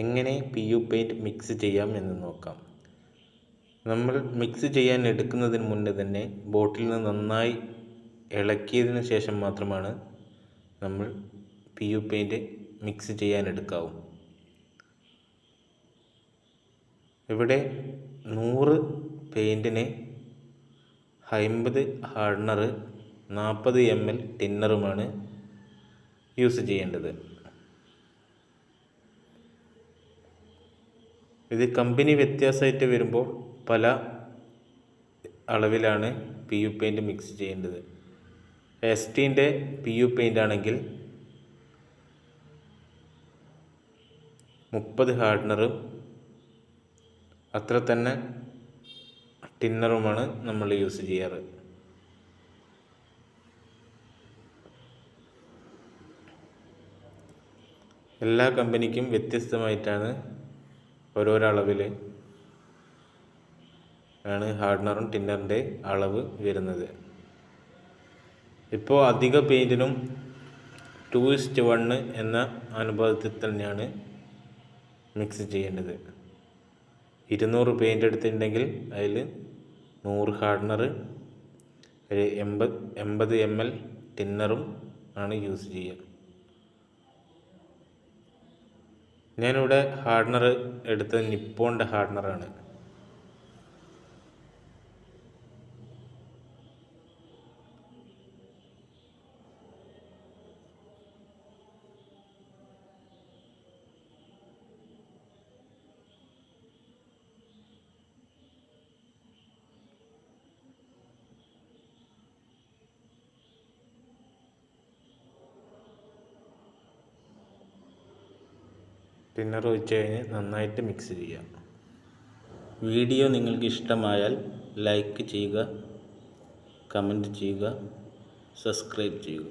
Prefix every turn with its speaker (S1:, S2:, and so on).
S1: എങ്ങനെ PU paint mix ചെയ്യാം എന്ന് നോക്കാം. നമ്മൾ മിക്സ് ചെയ്യാൻ എടുക്കുന്നതിന് മുന്നേ തന്നെ ബോട്ടിൽ നിന്ന് നന്നായി ഇളക്കിയതിന് ശേഷം മാത്രമാണ് നമ്മൾ PU പെയിൻറ്റ് മിക്സ് ചെയ്യാൻ എടുക്കാവൂ. ഇവിടെ 100 പെയിൻറ്റിന് 50 ഹാർഡനർ 40 ml ടിന്നറുമാണ് യൂസ് ചെയ്യേണ്ടത്. ഇത് കമ്പനി വ്യത്യാസമായിട്ട് വരുമ്പോൾ പല അളവിലാണ് PU പെയിൻറ്റ് മിക്സ് ചെയ്യേണ്ടത്. STൻ്റെ PU പെയിൻ്റ് ആണെങ്കിൽ 30 ഹാർഡനറും അത്ര തന്നെ ടിന്നറുമാണ് നമ്മൾ യൂസ് ചെയ്യാറ്. എല്ലാ കമ്പനിക്കും വ്യത്യസ്തമായിട്ടാണ് ഓരോരോ അളവിൽ ആണ് ഹാർഡനറും ടിന്നറിൻ്റെ അളവ് വരുന്നത്. ഇപ്പോൾ അധിക പെയിൻറ്റിനും 2:1 എന്ന അനുപാതത്തിൽ തന്നെയാണ് മിക്സ് ചെയ്യേണ്ടത്. 200 പെയിൻ്റ് എടുത്തിട്ടുണ്ടെങ്കിൽ അതിൽ 100 ഹാർഡനർ 80 ml ടിന്നറും ആണ് യൂസ് ചെയ്യുക. ഞാനിവിടെ ഹാർഡനർ എടുത്തത് നിപ്പോണിൻ്റെ ഹാർഡനറാണ്. ടിന്നർ ഒഴിച്ച് കഴിഞ്ഞ് നന്നായിട്ട് മിക്സ് ചെയ്യുക. വീഡിയോ നിങ്ങൾക്ക് ഇഷ്ടമായാൽ ലൈക്ക് ചെയ്യുക, കമൻറ്റ് ചെയ്യുക, സബ്സ്ക്രൈബ് ചെയ്യുക.